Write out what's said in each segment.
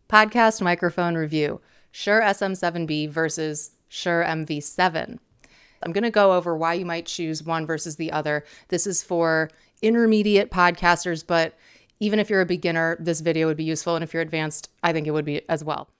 Podcast microphone review, Shure SM7B versus Shure MV7. I'm going to go over why you might choose one versus the other. This is for intermediate podcasters, but even if you're a beginner, this video would be useful. And if you're advanced, I think it would be as well.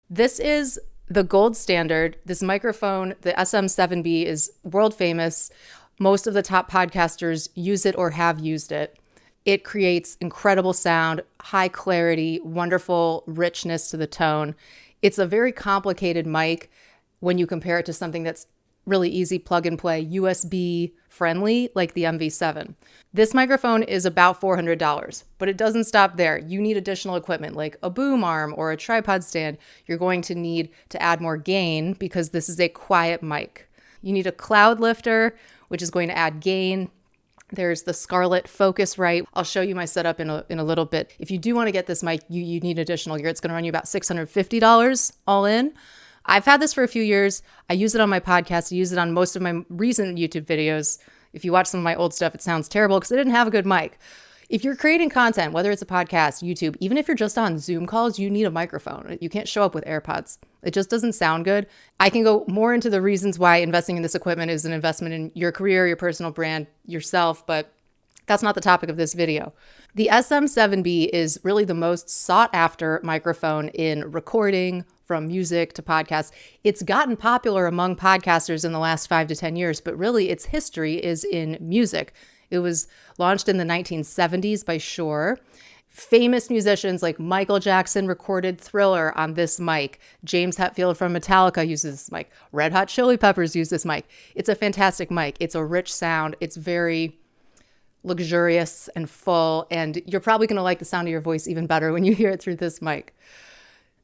This is the gold standard. This microphone, the SM7B, is world famous. Most of the top podcasters use it or have used it. It creates incredible sound, high clarity, wonderful richness to the tone. It's a very complicated mic when you compare it to something that's really easy plug and play, USB friendly, like the MV7. This microphone is about $400, but it doesn't stop there. You need additional equipment like a boom arm or a tripod stand. You're going to need to add more gain because this is a quiet mic. You need a cloud lifter, which is going to add gain. There's the Scarlett Focusrite. I'll show you my setup in a little bit. If you do want to get this mic, you need additional gear. It's going to run you about $650 all in. I've had this for a few years. I use it on my podcast. I use it on most of my recent YouTube videos. If you watch some of my old stuff, it sounds terrible because I didn't have a good mic. If you're creating content, whether it's a podcast, YouTube, even if you're just on Zoom calls, you need a microphone. You can't show up with AirPods. It just doesn't sound good. I can go more into the reasons why investing in this equipment is an investment in your career, your personal brand, yourself, but that's not the topic of this video. The SM7B is really the most sought after microphone in recording, from music to podcasts. It's gotten popular among podcasters in the last 5 to 10 years, but really its history is in music. It was launched in the 1970s by Shure. Famous musicians like Michael Jackson recorded Thriller on this mic. James Hetfield from Metallica uses this mic. Red Hot Chili Peppers use this mic. It's a fantastic mic. It's a rich sound. It's very luxurious and full, and you're probably going to like the sound of your voice even better when you hear it through this mic.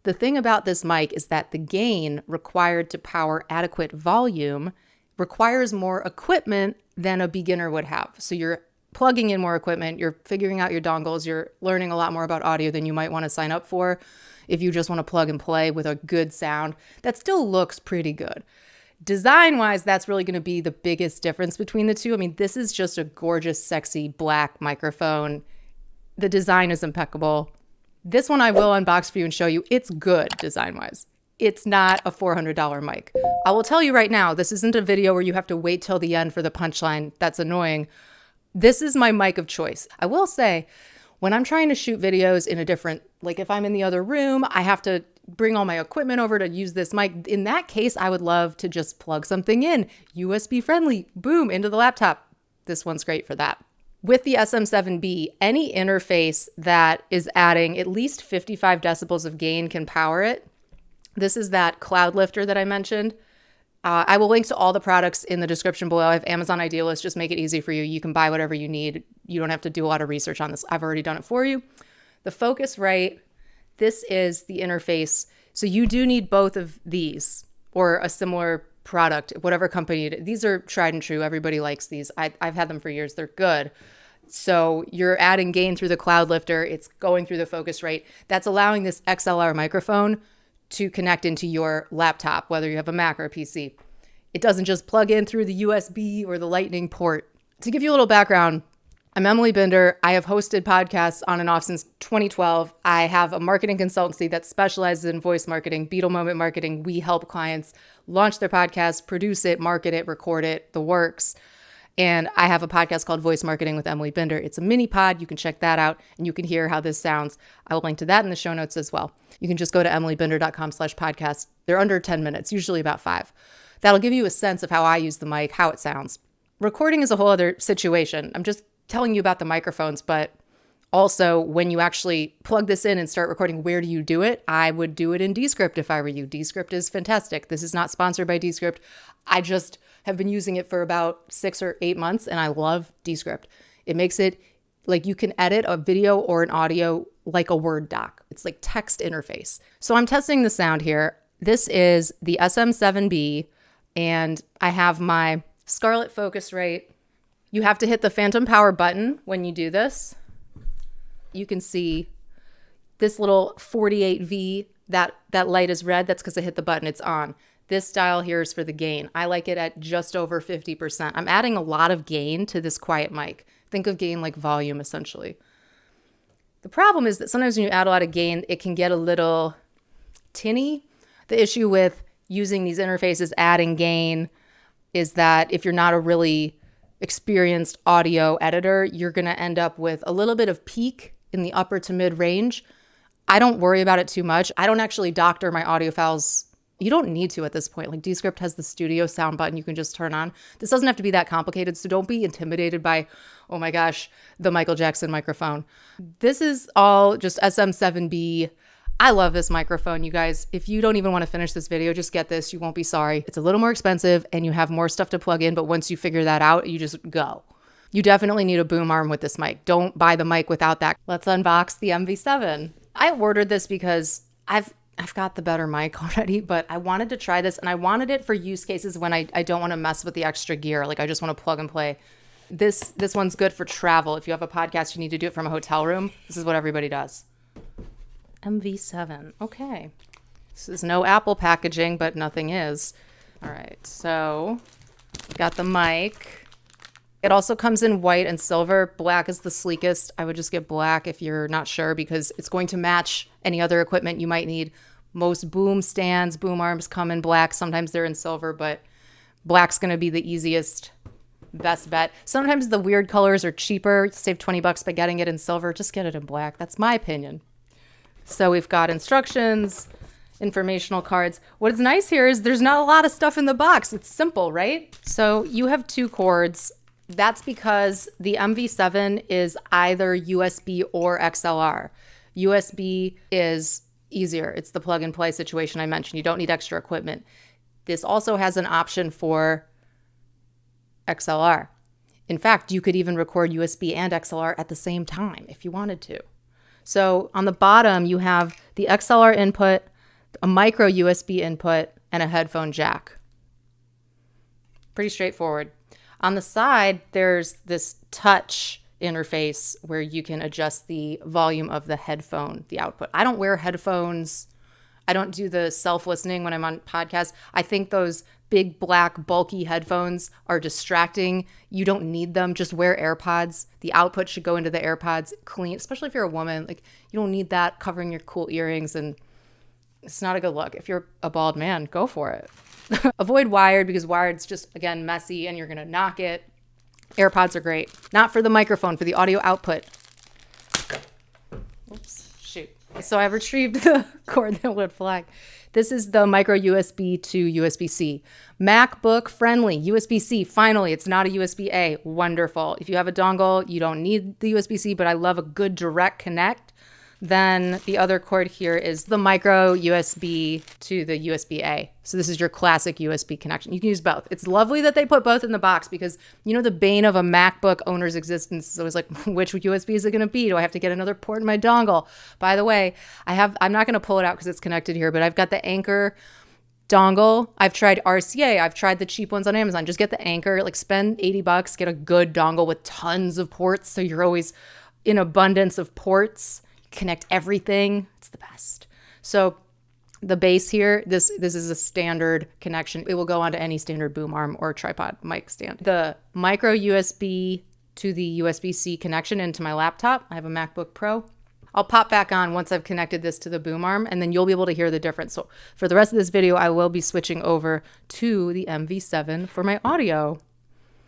The thing about this mic is that the gain required to power adequate volume requires more equipment than a beginner would have. So you're plugging in more equipment, you're figuring out your dongles, you're learning a lot more about audio than you might want to sign up for if you just want to plug and play with a good sound that still looks pretty good. Design-wise, that's really going to be the biggest difference between the two. I mean, this is just a gorgeous, sexy black microphone. The design is impeccable. This one I will unbox for you and show you. It's good design-wise. It's not a $400 mic. I will tell you right now, this isn't a video where you have to wait till the end for the punchline. That's annoying. This is my mic of choice. I will say, when I'm trying to shoot videos in a different, like if I'm in the other room, I have to bring all my equipment over to use this mic. In that case, I would love to just plug something in, USB friendly, boom, into the laptop. This one's great for that. With the SM7B, any interface that is adding at least 55 decibels of gain can power it. This is that cloud lifter that I mentioned. I will link to all the products in the description below. I have Amazon Idealist. Just make it easy for you. You can buy whatever you need. You don't have to do a lot of research on this. I've already done it for you. The Focusrite, this is the interface. So you do need both of these or a similar product, whatever company. These are tried and true. Everybody likes these. I've had them for years. They're good. So you're adding gain through the cloud lifter. It's going through the Focusrite. That's allowing this XLR microphone to connect into your laptop, whether you have a Mac or a PC. It doesn't just plug in through the USB or the Lightning port. To give you a little background, I'm Emily Binder. I have hosted podcasts on and off since 2012. I have a marketing consultancy that specializes in voice marketing, Beetle Moment marketing. We help clients launch their podcast, produce it, market it, record it, the works. And I have a podcast called Voice Marketing with Emily Binder. It's a mini pod. You can check that out and you can hear how this sounds. I will link to that in the show notes as well. You can just go to emilybinder.com/podcast. They're under 10 minutes, usually about 5. That'll give you a sense of how I use the mic, how it sounds. Recording is a whole other situation. I'm just telling you about the microphones, but also when you actually plug this in and start recording, where do you do it? I would do it in Descript if I were you. Descript is fantastic. This is not sponsored by Descript. I just have been using it for about 6 or 8 months and I love Descript. It makes it like you can edit a video or an audio like a Word doc. It's like text interface. So I'm testing the sound here. This is the SM7B and I have my Scarlett Focusrite. You have to hit the phantom power button when you do this. You can see this little 48V, that light is red. That's because I hit the button. It's on. This dial here is for the gain. I like it at just over 50%. I'm adding a lot of gain to this quiet mic. Think of gain like volume, essentially. The problem is that sometimes when you add a lot of gain, it can get a little tinny. The issue with using these interfaces, adding gain, is that if you're not a really experienced audio editor, you're going to end up with a little bit of peak in the upper to mid range. I don't worry about it too much. I don't actually doctor my audio files. You don't need to at this point. Like Descript has the studio sound button you can just turn on. This doesn't have to be that complicated, so don't be intimidated by, oh my gosh, the Michael Jackson microphone. This is all just SM7B. I love this microphone, you guys. If you don't even want to finish this video, just get this. You won't be sorry. It's a little more expensive and you have more stuff to plug in, but once you figure that out, you just go. You definitely need a boom arm with this mic. Don't buy the mic without that. Let's unbox the MV7. I ordered this because I've got the better mic already, but I wanted to try this and I wanted it for use cases when I don't want to mess with the extra gear. Like I just want to plug and play. This one's good for travel. If you have a podcast, you need to do it from a hotel room. This is what everybody does. MV7. Okay. This is no Apple packaging, but nothing is. All right. So got the mic. It also comes in white and silver. Black is the sleekest. I would just get black if you're not sure because it's going to match any other equipment you might need. Most boom stands, boom arms come in black. Sometimes they're in silver, but black's going to be the easiest, best bet. Sometimes the weird colors are cheaper. Save 20 bucks by getting it in silver. Just get it in black. That's my opinion. So we've got instructions, informational cards. What is nice here is there's not a lot of stuff in the box. It's simple, right? So you have 2 cords. That's because the MV7 is either USB or XLR. USB is easier. It's the plug and play situation I mentioned. You don't need extra equipment. This also has an option for XLR. In fact, you could even record USB and XLR at the same time if you wanted to. So on the bottom, you have the XLR input, a micro USB input, and a headphone jack. Pretty straightforward. On the side, there's this touch interface where you can adjust the volume of the headphone, the output. I don't wear headphones. I don't do the self-listening when I'm on podcasts. I think those big black bulky headphones are distracting. You don't need them. Just wear AirPods. The output should go into the AirPods clean, especially if you're a woman. Like you don't need that covering your cool earrings, and it's not a good look. If you're a bald man, go for it. Avoid wired because wired's just, again, messy and you're going to knock it. AirPods are great. Not for the microphone, for the audio output. Oops, shoot. So I retrieved the cord that would flag. This is the micro USB to USB-C. MacBook friendly, USB-C. Finally, it's not a USB-A. Wonderful. If you have a dongle, you don't need the USB-C, but I love a good direct connect. Then the other cord here is the micro USB to the USB-A. So this is your classic USB connection. You can use both. It's lovely that they put both in the box because, you know, the bane of a MacBook owner's existence is always like, which USB is it going to be? Do I have to get another port in my dongle? By the way, I'm not going to pull it out because it's connected here, but I've got the Anchor dongle. I've tried RCA. I've tried the cheap ones on Amazon. Just get the Anchor, like spend 80 bucks, get a good dongle with tons of ports. So you're always in abundance of ports. Connect everything. It's the best. So the base here, this is a standard connection. It will go onto any standard boom arm or tripod mic stand. The micro USB to the USB-C connection into my laptop. I have a MacBook Pro. I'll pop back on once I've connected this to the boom arm, and then you'll be able to hear the difference. So for the rest of this video, I will be switching over to the MV7 for my audio.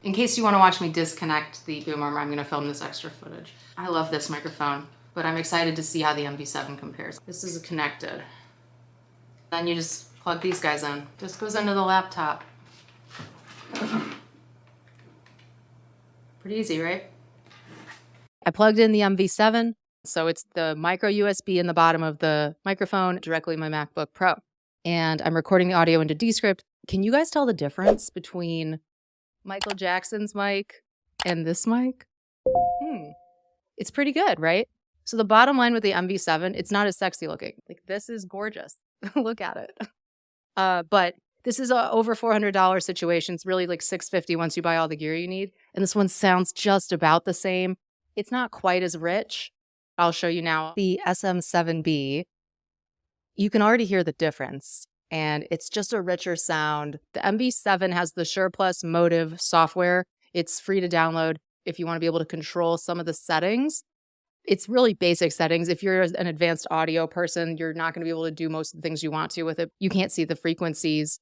In case you want to watch me disconnect the boom arm, I'm going to film this extra footage. I love this microphone, but I'm excited to see how the MV7 compares. This is connected. Then you just plug these guys in. Just goes into the laptop. Pretty easy, right? I plugged in the MV7, so it's the micro USB in the bottom of the microphone directly in my MacBook Pro. And I'm recording the audio into Descript. Can you guys tell the difference between Michael Jackson's mic and this mic? It's pretty good, right? So the bottom line with the MV7, it's not as sexy looking. Like, this is gorgeous. Look at it. But this is a over $400 situation. It's really like $650 once you buy all the gear you need. And this one sounds just about the same. It's not quite as rich. I'll show you now. The SM7B, you can already hear the difference. and it's just a richer sound. The MV7 has the SharePlus Motive software. It's free to download if you want to be able to control some of the settings. It's really basic settings. If you're an advanced audio person, you're not going to be able to do most of the things you want to with it. You can't see the frequencies.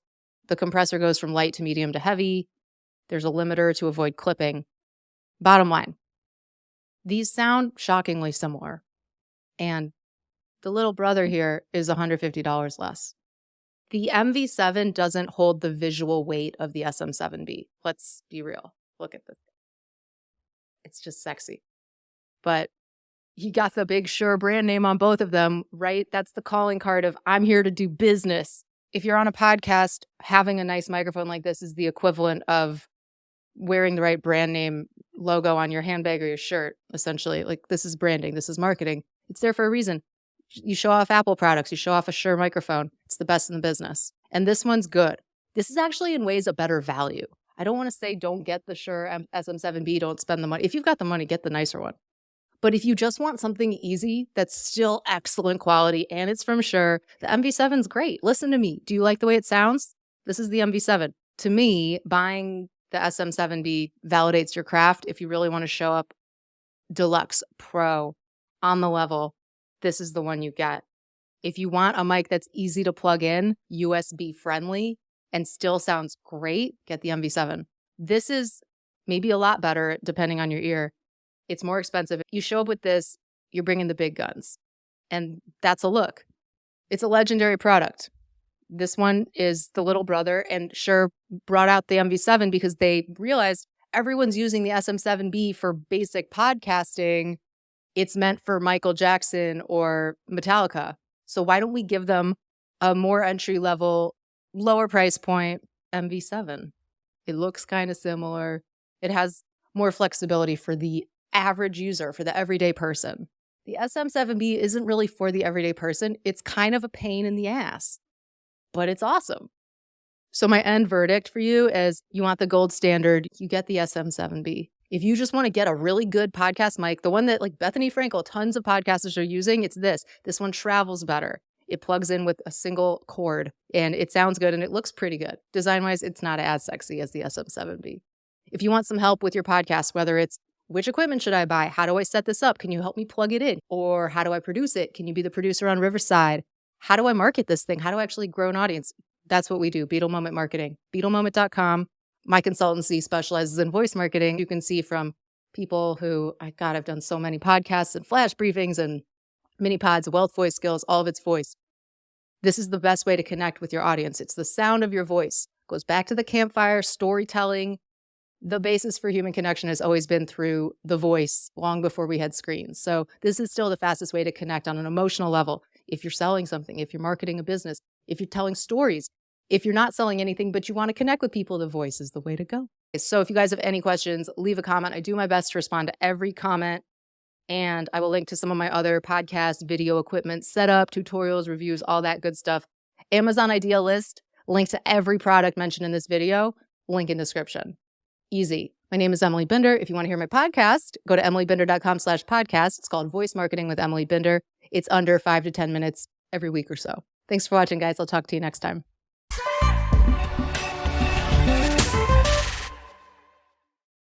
The compressor goes from light to medium to heavy. There's a limiter to avoid clipping. Bottom line, these sound shockingly similar. And the little brother here is $150 less. The MV7 doesn't hold the visual weight of the SM7B. Let's be real. Look at this. It's just sexy. But you got the big Shure brand name on both of them, right? That's the calling card of I'm here to do business. If you're on a podcast, having a nice microphone like this is the equivalent of wearing the right brand name logo on your handbag or your shirt, essentially. Like, this is branding. This is marketing. It's there for a reason. You show off Apple products. You show off a Shure microphone. It's the best in the business. And this one's good. This is actually in ways a better value. I don't want to say don't get the Shure SM7B, don't spend the money. If you've got the money, get the nicer one. But if you just want something easy that's still excellent quality and it's from Shure, the MV7's great. Listen to me. Do you like the way it sounds? This is the MV7. To me, buying the SM7B validates your craft. If you really want to show up deluxe, pro, on the level, this is the one you get. If you want a mic that's easy to plug in, USB friendly, and still sounds great, get the MV7. This is maybe a lot better depending on your ear. It's more expensive. You show up with this, you're bringing the big guns. And that's a look. It's a legendary product. This one is the little brother, and Shure brought out the MV7 because they realized everyone's using the SM7B for basic podcasting. It's meant for Michael Jackson or Metallica. So why don't we give them a more entry-level, lower price point MV7? It looks kind of similar. It has more flexibility for the average user, for the everyday person. The SM7B isn't really for the everyday person. It's kind of a pain in the ass, but it's awesome. So my end verdict for you is you want the gold standard, you get the SM7B. If you just want to get a really good podcast mic, the one that like Bethany Frankel, tons of podcasters are using, it's this. This one travels better. It plugs in with a single cord and it sounds good and it looks pretty good. Design-wise, it's not as sexy as the SM7B. If you want some help with your podcast, whether it's which equipment should I buy? How do I set this up? Can you help me plug it in? Or how do I produce it? Can you be the producer on Riverside? How do I market this thing? How do I actually grow an audience? That's what we do, Beetle Moment Marketing. BeetleMoment.com. My consultancy specializes in voice marketing. You can see from people who, I've done so many podcasts and flash briefings and mini pods, Wealth Voice Skills, all of it's voice. This is the best way to connect with your audience. It's the sound of your voice. It goes back to the campfire, storytelling. The basis for human connection has always been through the voice long before we had screens. So this is still the fastest way to connect on an emotional level. If you're selling something, if you're marketing a business, if you're telling stories, if you're not selling anything, but you want to connect with people, the voice is the way to go. So if you guys have any questions, leave a comment. I do my best to respond to every comment. And I will link to some of my other podcast, video equipment, setup, tutorials, reviews, all that good stuff. Amazon Idea List, link to every product mentioned in this video, link in description. Easy. My name is Emily Binder. If you want to hear my podcast, go to emilybinder.com/podcast. It's called Voice Marketing with Emily Binder. It's under 5 to 10 minutes every week or so. Thanks for watching, guys. I'll talk to you next time.